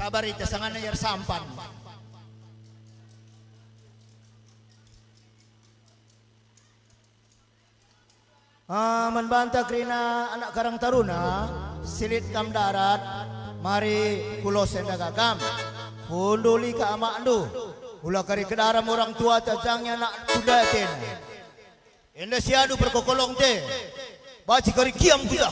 Sabar ita sangan ayar sampan. Manbanta krina anak Karang Taruna silit kam darat mari kulos enda gagam hunduli ka ama andu ula kari kedaram orang tua tajangnya nak kudaten enda siadu perkokolong te baci kari kiam kuda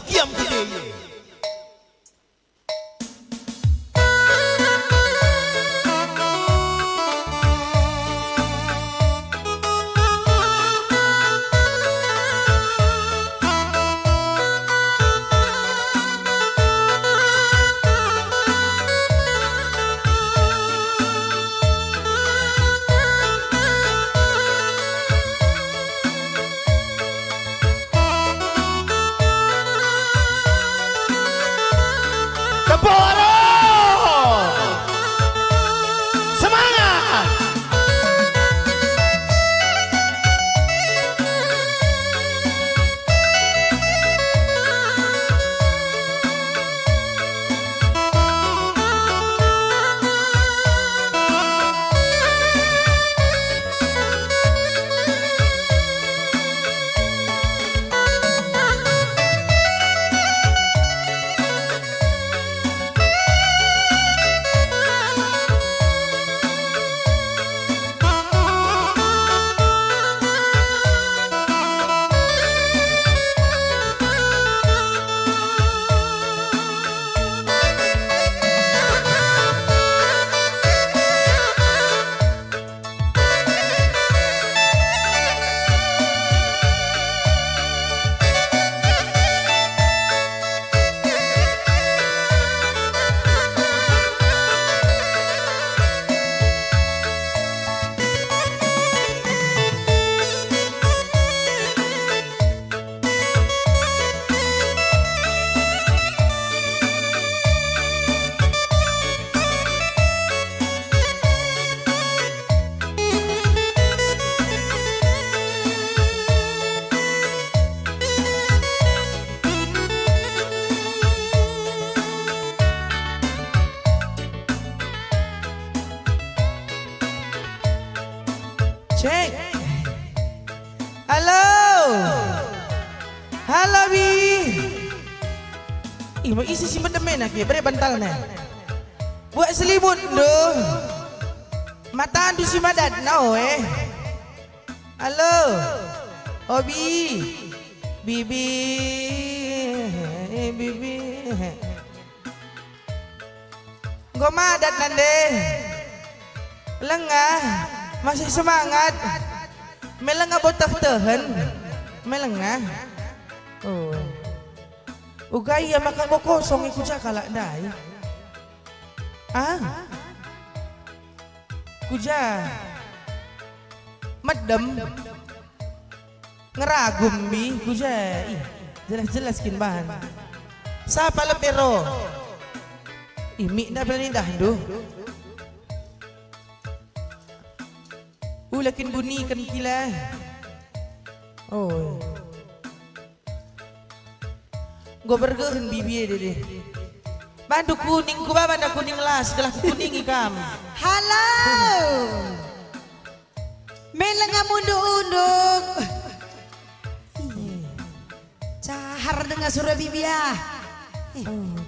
Cek. Halo. Halo Bi. Mau isi si medemen lagi, beri bantalnya. Buat selimut doh. Mata andu si madat no Halo. Obi. Bibi. Bibi. Gua madat nande. Lengah. Masih semangat. Melengah botaf tehen. Melengah. Oh. Ugai ya makan gua kosong ikut jakala dai. Kuja. Medem. Ngeragum bi kuja. Jelas-jelas kin bahan. Siapa lepero? Imi dah belindah duh. Ulakin bunyi kan kila. Oh. Gue bergehen bibi deh. Bandu kuning ku banda kuning las, gelah kuning ikam. Halo. Melengah munduk-unduk. Cahar dengan surah bibi ya.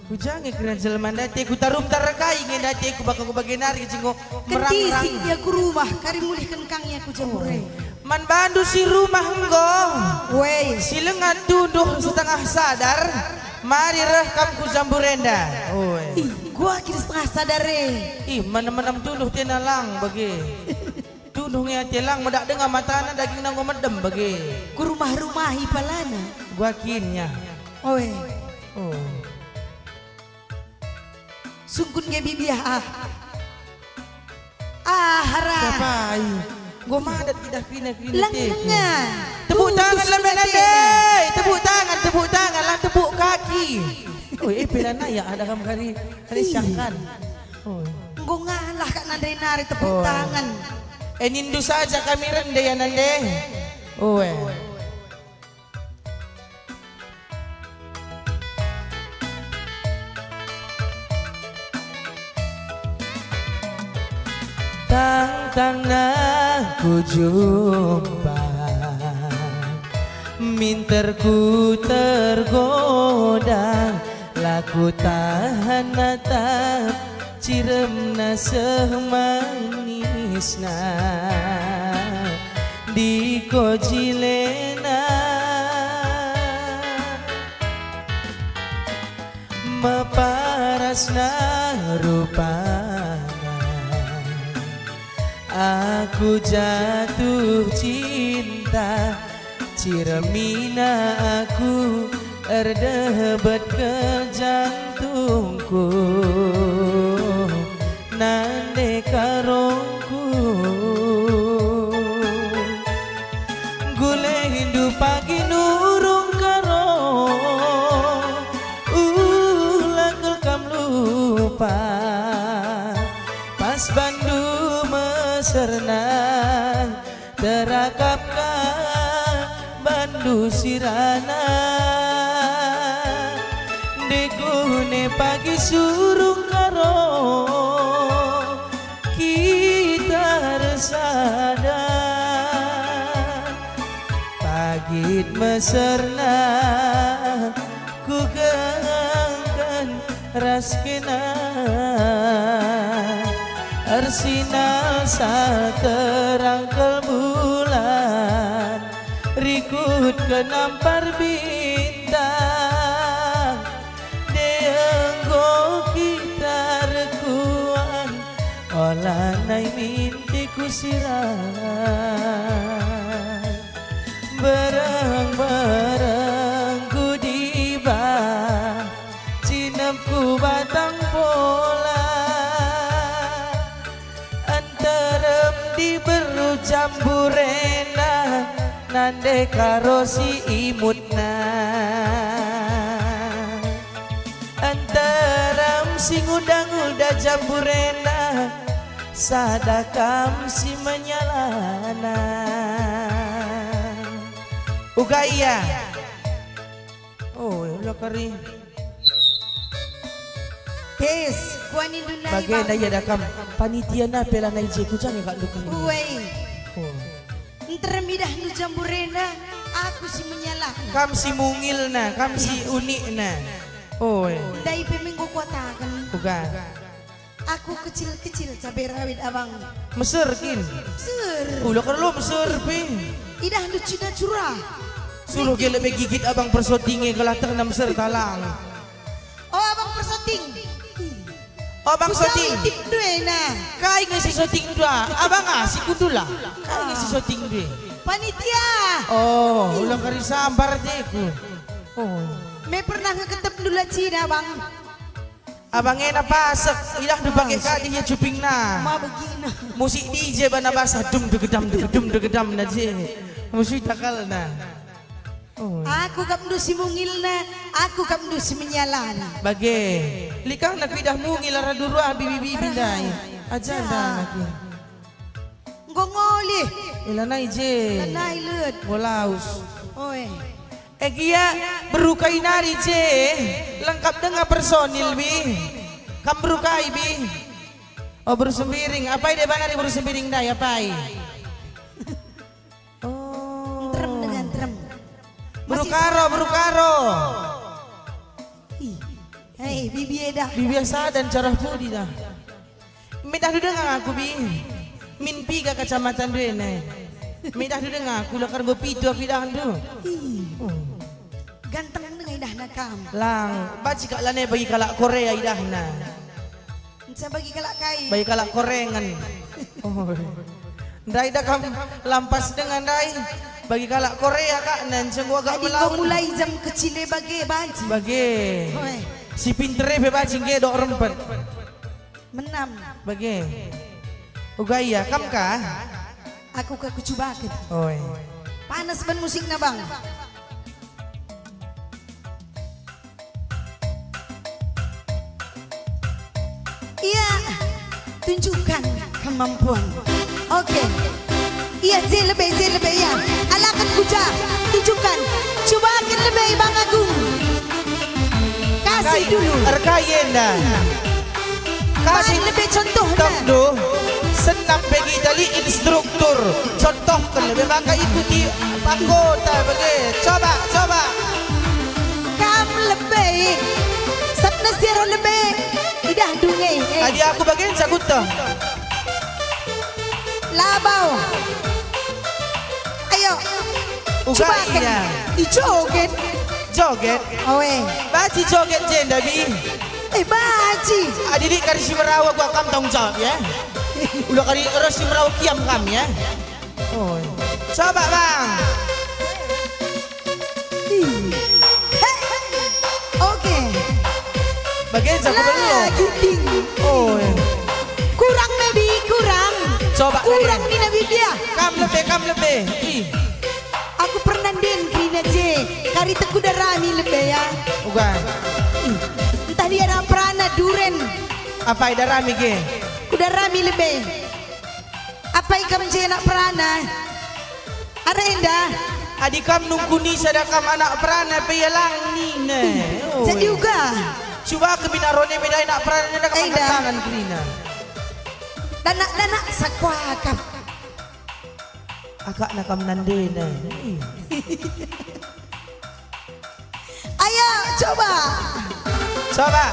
Ku jangan kena jelman dati ku tarum tarakai ngen dati ku bakal ku bagian hari cinggo merang-rang. Kentising dia ku rumah kari mulih kenkangnya ku jemure. Man bandu si rumah enggong. Wey. Si lengan duduk setengah sadar. Mari rekam ku jamburenda. Gua kira setengah sadar Mana-mana tuduh tenalang bagi. Tuduhnya telang medak dengan matana daging nang medem bagi. Ku rumah-rumahi palana. Gua kinnya. Owe. Oh. Sungkun ge bibi harap. Kapai. Gua madat tidak kena Lengan. Tepuk tangan lemben ade. Tepuk tangan lah tepuk kaki. Oh, pelana ya ada kamu kali syahkan. Oh. Gua ngalah kak nandai-nari tepuk tangan. Nindu saja kami rendah ya nande. Oh. aku jumpa, minterku tergoda, laku tahan natap ciremna semanisna di kojilena meparasna rupana aku jatuh cinta ciremina aku erdebat ke jantungku nande karongku gule hindu pagi nurung karo lakal kam lupa pas bandu meserna terakapkan bandu sirana degune pagi surung karo kita resada pagit meserna ku gangkan raskena arsinal saterangkel bulan rikut kenampar bintang deenggo kita rekuan olah nai minti kusiran bareng-bareng ku diba cinepku batang pola antarem di beru jamburena nande karo si imutna antaram sing udang-uda jamburena sadakam si menyalana uga iya oh ulah kari Tes, kuan indunay bagai daya dakam panitia na pela na ije kucang kak dukun Uwe, termidah nu jamburena, aku si menyalah. kam si mungil na kam si unik na oh Dai peminggu kuatakan. uga Aku kecil-kecil cabai rawit abang. mesir kin Ser, ulah kalau mesir pi idah nu cina curah. suruh dia lebih gigit abang persotingnya kalah ternam mesir talang Oh abang persoting. abang soting Tip duena. kai ngasi soting dua abang si kudula kai ngasi soting dua Panitia. oh ulang kari sambar deku oh Me pernah ngeketep dulu Cina bang. abang enak pasak ilah dipakai kadinya cuping na Ma begina. musik DJ bana basah dum degedam na je musik takal na oh Aku kamdu si mungilna, aku kamdu si menyalan. bage likang nak pidah mungil ara durua bibi bindai aja dah lagi Ngongoli. ilanai je Lanai lut. bolaus Oi. Egia berukai nari je lengkap dengan personil bi kam berukai bi oh bersembiring apa ide banari bersembiring dai apa oh Trem dengan trem. berukaro Hei, bibi dah. biasa dan cara budi dah midah dengan aku bi mimpi ke kecamatan dene midah dengan aku lakar bepitu pidah tu Ganteng dengan idah nakam. lang baci kak lane bagi kalak Korea idahna Saya bagi kalak kai. bagi kalak korengan oh dai dah kam lampas dengan dai bagi kalak Korea kak nan semua agak Tadi kau melawan mulai jam kecil bagi baji. bagi Oi, si pintere be bacing ke dok rempet menam. bagi ugaya kam ka Aku ke kucubakan. oi Panas ban musik na bang. Iya, tunjukkan kemampuan. Oke. Iya, lebih ya. Alakan kuca, tunjukkan. Cobakan lebih Bang Agung. Kasih dulu. erkayen dah kasih Kasih lebih contoh tok do senam bagi tali instruktur. Contohkan lebih maka ikuti anggota bagi. Coba. Kam lebih. Sabna siara lebih. Idah dunge. Adi aku bagian saguta. Labau. Ayo. Coba Iya. Dijoget. Joget. Owe. Baci joget jenda bi. Baci. Adik kari si merawa gua kam tanggung jawab ya. Udah kali terus si merawa kiam kam ya. Oh. Coba bang. Oke. Bagian jago belum? Lagi ting. Oh. Kurang Nabi, kurang. Coba Kurang lagi. ni Nabi dia. Kam lebih. Ih. Aku pernah den kina je. Kari teku darami lebih ya. Bukan. Entah dia ada perana duren. Apa ada rami ke? Udah rami lebih. Apa ikam je nak perana? Ada endah. Adik kam nunggu ni sadakam anak perana peyalang ni ne. Oh. Jadi juga. Coba ke binarone beda anak perana dak Aida. tangan krina. Danak sakwakam. Akak nakam nande ne. Ayo coba. Coba.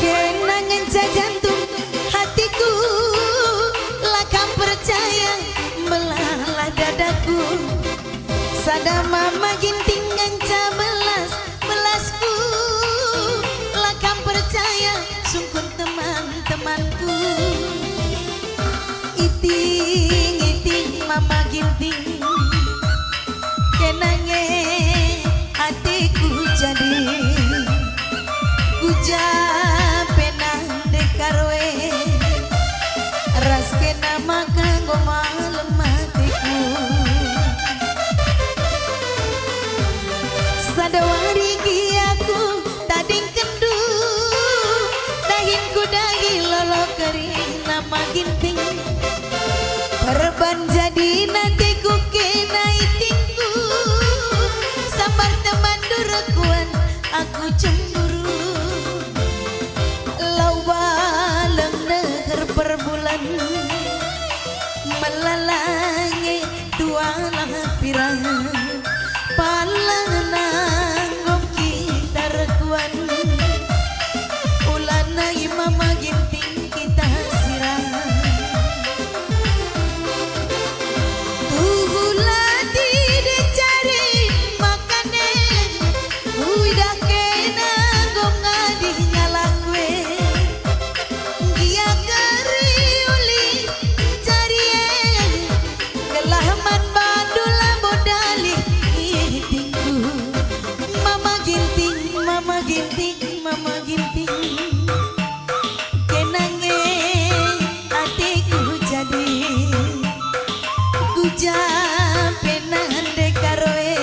Kenangan jantung hatiku, lakam percaya melala dadaku. Sada mama ginting nganca belasku, lakam percaya sungkun teman-temanku. Iting mama ginting, kenangan hatiku jadi. Penang dekarwe ras kena maka gomal matiku sadawari giaku tading kendu dahin ku dahi lolo keri nama ginting perban jadi nanti ku kena itingku sabar teman durakuan aku cemburu baleng neher per bulan melalangi tualah pirang palang nanggong kita rekuan ulana imama ginting kita sirang tuhula tidak cari makanan udah kena gong ngadi nyalakwe mama ginting kenange hatiku jadi kuja penan dekaroe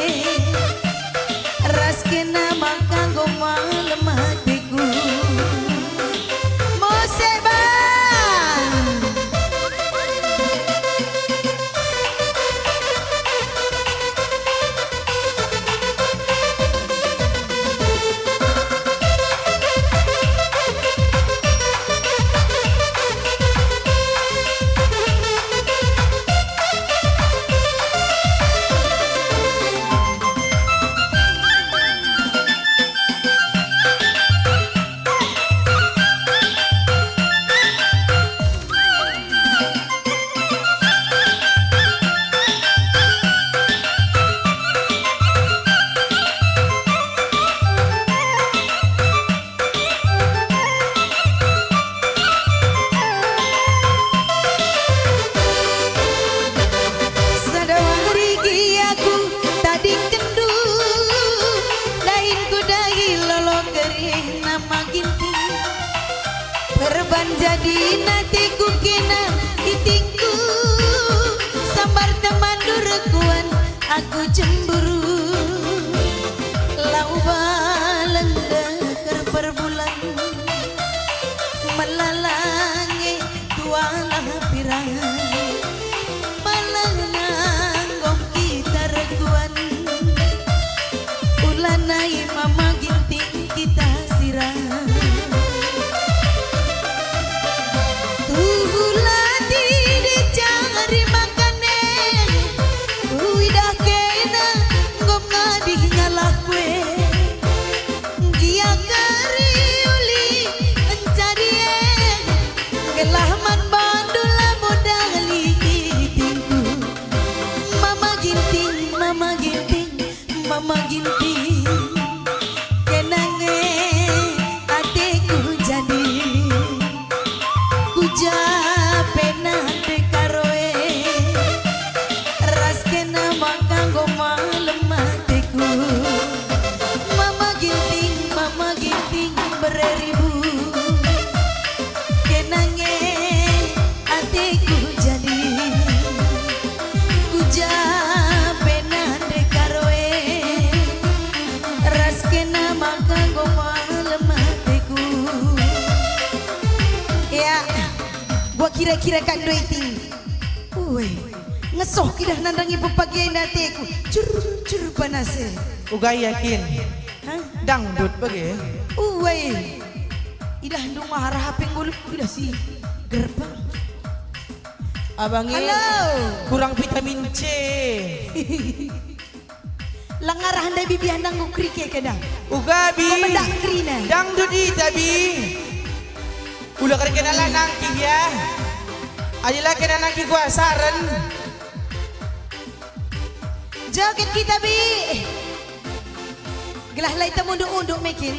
ras kena maka gomal matiku moseba perban jadi natiku kena itingku sambar teman durekuan aku cemburu lau baleng deker per bulan melalangi tua mama ginting kenange atiku jadi kuja pena te karoe ras kena makanggo malam atiku mama ginting bereribu kenange atiku jadi kuja pena te karoe ras kena makanggo malam atiku ya gua kira-kira kan doiting uwe ngesoh kidah nandangi pepagian hatiku cur panase Uga yakin dangdut bagi uwe idah ndung marah hapeng gulu idah si gerbang abangnya halo kurang vitamin C langarah handai bibi handang ngukrike kedang Uga bi kau mendak krina dangdut ita bi ulah kena kenalan nangki ya adilah kena nangki gua saran joget kita bi gelah lai unduk-unduk mekin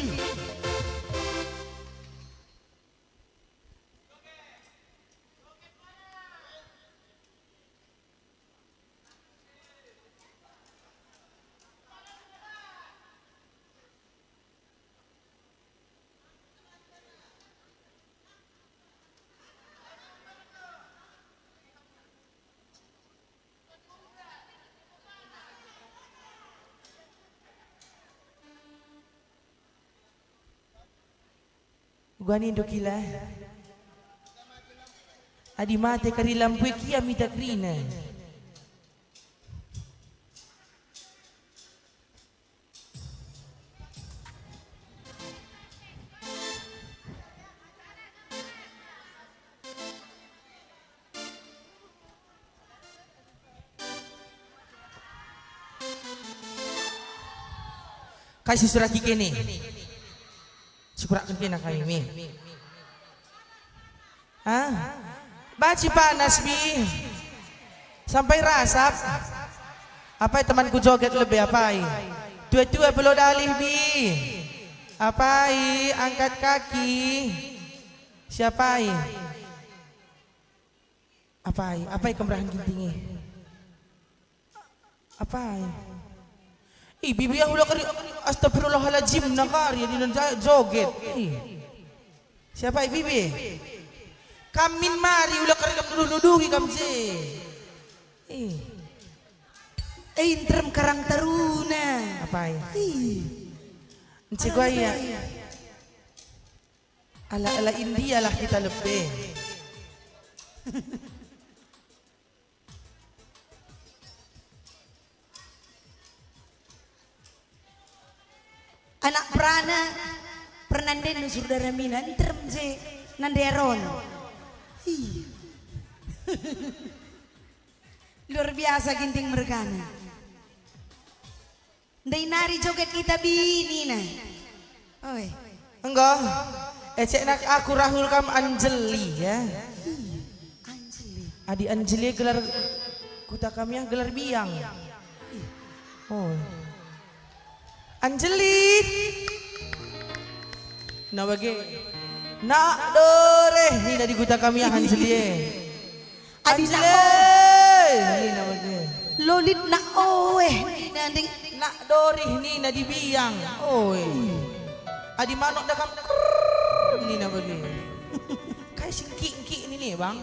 gua ni dokila adi mate kari lampu kia mita krina kasih surat kini syukurakan kena kami mi baci panas bi sampai rasap apa temanku joget lebih apai tua-tua belum dalih bi apai angkat kaki siapai apai kemerahan gintingi apai bibi yang ulah kari astagfirullahaladzim nakari di joget. Siapa bibi? Kamin mari ulah kari kamu nuduhi kamse. interem karang taruna Apa ya? Encik gua ya. Ala India lah kita lebih. anak prana pernanden saudara mina interem je nanderon luar biasa ginting mergana ndai nari joget kita bini na oi Enggak. Ecek nak aku Rahul kam Anjeli ya. Anjeli Adi Anjeli gelar kuta kami yang gelar biang. Oh. Anjeli. Nah bagi. Nak dore ni dari kuta kami yang Anjeli. Anjeli. Ni nak bagi. lolit na oeh nanding Nak dore ni na di biang. Oi. Adi manok dah kam ni nak bagi. Kayak singki ini nih bang.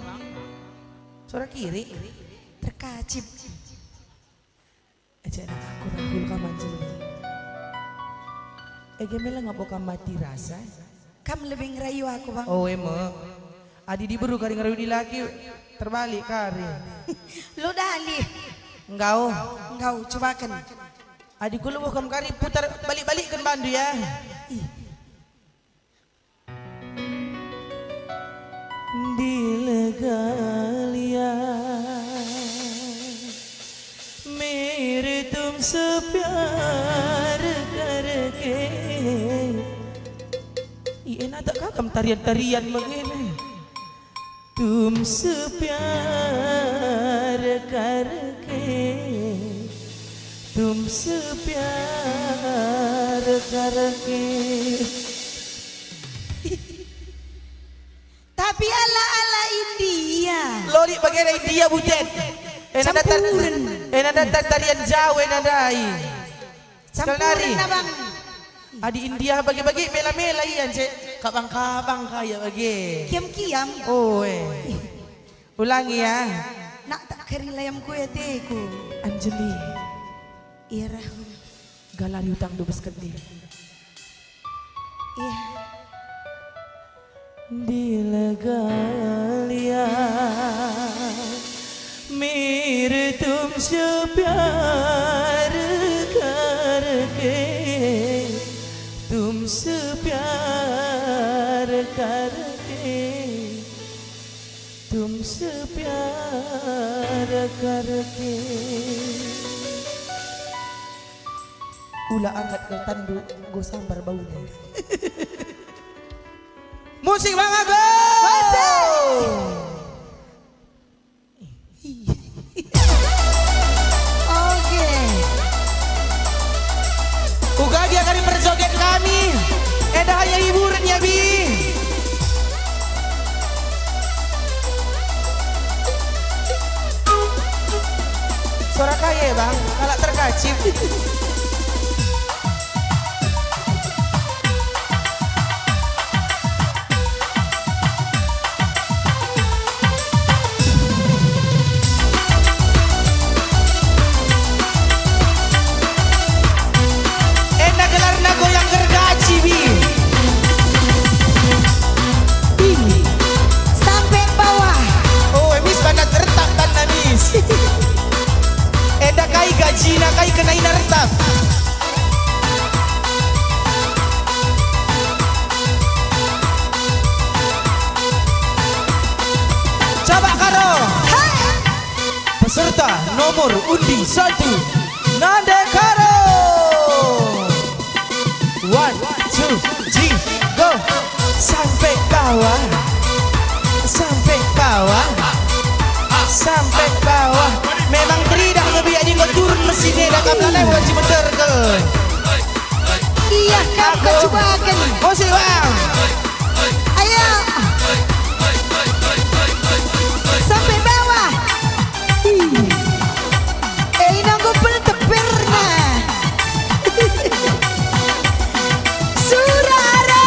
Suara kiri. terkacip Ecek nak aku Rahul kam Anjeli. Gemela ngapa kam mati rasa? kam lebih ngerayu aku bang Oh emo. Adi diburu kari ngerayu di laki terbalik kari. lo dali Engkau. engkau cobakan Adi ku lubuh kam kari putar balik-balik kan bandu ya. Di legalia मेरे तुमसे प्यार करके enak tak kakam tarian-tarian begini तुमसे प्यार करके तुमसे प्यार करके. Tapi ala-ala India. Lori bagian India bujen. Nada tarian Jawa nadai. Campuran na bang. Adi India bagi-bagi mela-mela iyan cek. Kabang-kabang kaya bagi. Kiam-kiam. Oh ulangi ya. Nak tak karilayam ko ya teku. Anjali. Ira. Galari utang dubes kendi. Iya. दिल गलिया मेरे तुमसे प्यार करके तुमसे प्यार करके तुमसे प्यार करके ulah angkat ke tandu gue sambar baunya. Musik Bang Agung. Oke. Uga dia kali berjoget kami. Eda hanya hiburan ya Bi. Suara kaya Bang, kalak terkacip. Jina kai kenai nartap. Coba karo. Peserta nomor undi 1 Nade Karo. 1, 2, 3, go. Sampai bawah. Sampai bawah. Sampai bawah. Memang teridak lebih aja kau turun mesinnya dah kau lewat cuma terkel. Iya kau cobakan. Musik Bang. Ayo. Sampai bawah. Nanggo pelteperna. Surara.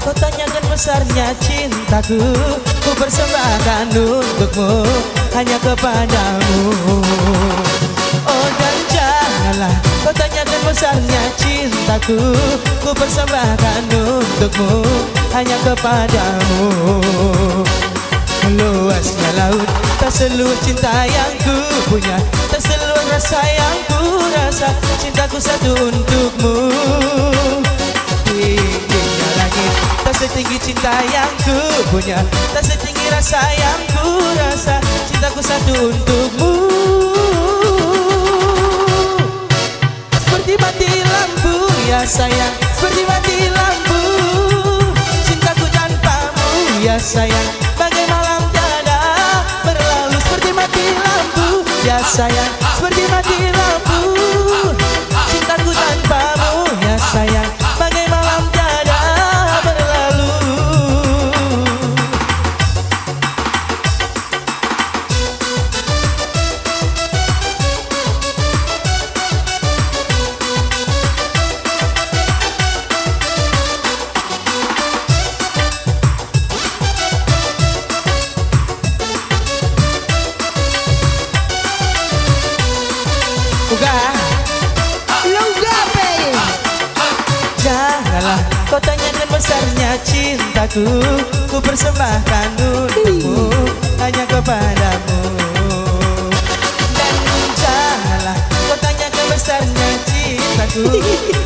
Kau tanyakan besarnya cintaku, ku persembahkan untukmu, hanya kepadamu. Oh dan janganlah kau tanyakan besarnya cintaku, ku persembahkan untukmu, hanya kepadamu. Luasnya laut, tak seluas cinta yang ku punya, tak seluas rasa yang ku rasa, cintaku satu untukmu. Tingginya langit, tak setinggi cinta yang ku punya, tak setinggi rasa yang ku rasa, cintaku satu untukmu. Seperti mati lampu ya sayang, seperti mati lampu, cintaku tanpamu ya sayang, bagai malam tiada berlalu. Seperti mati lampu ya sayang, seperti mati lampu, cintaku tanpamu ya sayang, bagai malam tiada berlalu. Kau tanyakan besarnya cintaku, ku persembahkan untukmu hanya kepadamu. Dan janganlah kau tanyakan besarnya cintaku,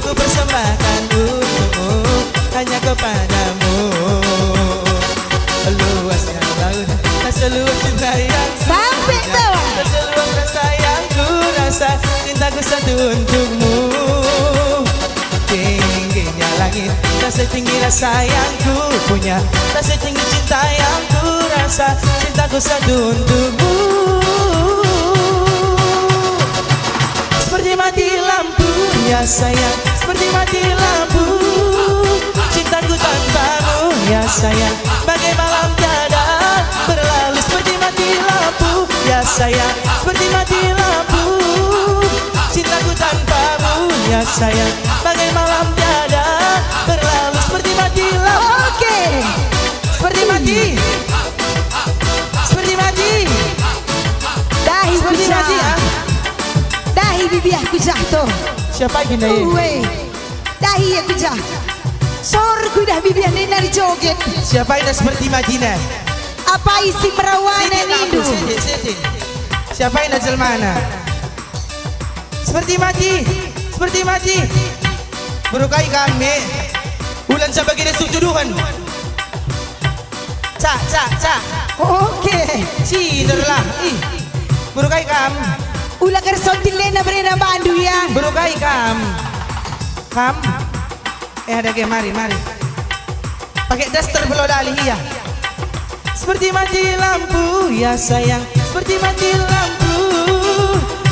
ku persembahkan untukmu hanya kepadamu. Luasnya laut, tak seluas cinta yang Sampai tahu. tak seluas rasa yang ku rasa, cintaku satu untukmu. Tingginya langit, tak setinggi rasa yang ku punya, tak setinggi cinta yang ku rasa, cintaku satu untukmu. Seperti mati lampu, ya sayang, seperti mati lampu, cintaku tanpamu, ya sayang, bagai malam tiada berlalu. Seperti mati lampu, ya sayang, seperti mati lampu, cintaku tanpamu, ya sayang, bagai malam tiada berlalu. Seperti mati lampu. Oke. Seperti mati. Seperti mati. Dahi Seperti pujah. mati ya. Dahi bibi aku jatuh. Siapa yang ini? Uwe. Dahi aku jatuh. Sorku dah bibi ane nari joget. Siapa yang seperti Madinah? Apa isi perawanan Sini, itu? sini. Siapa yang ajal mana? Seperti mati, seperti mati. Berukai kami. Bulan sebagai resuk tuduhan. Cak. Oke. Ciderlah. Ih. Berukai kam. Ulah kersontin lena berena bandu ya. Berukai kam. Kam. Ada ke mari. Pakai daster belum dalih ya. Seperti mati lampu, ya sayang, seperti mati lampu,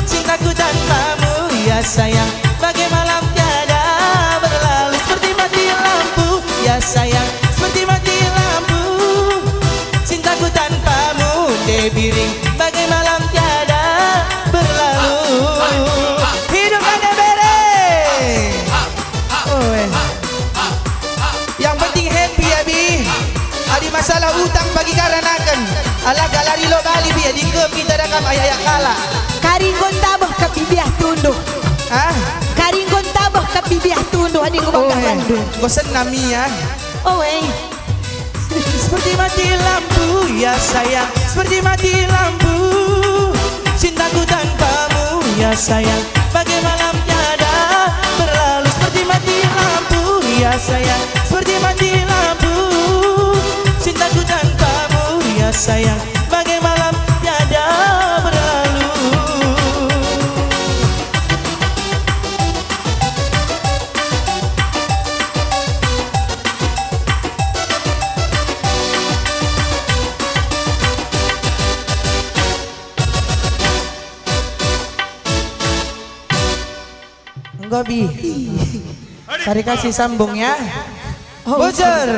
cintaku tanpamu, ya sayang, bagai malam tiada berlalu. Seperti mati lampu, ya sayang, seperti mati lampu, cintaku tanpamu, debiring, bagai malam tiada berlalu. Hidup ada bere. Yang penting happy ya bi. Ada masalah utang bagi karanakan. Ala galari lo bali biar dikem kita dakam ayah kala. Karinggon tabah ke bibiah tunduh. Ah, Karinggon tabah ke bibiah tunduh. Ada yang bangga bandu. kau senam ya. Owe. Seperti mati lampu ya sayang, seperti mati lampu, cintaku tanpamu ya sayang, bagai malam tiada berlalu. Seperti mati lampu ya sayang, seperti mati lampu, cintaku tanpamu ya sayang, bagai malam tiada berlalu. Enggak bi, tarik kasih sambung ya. Bocor.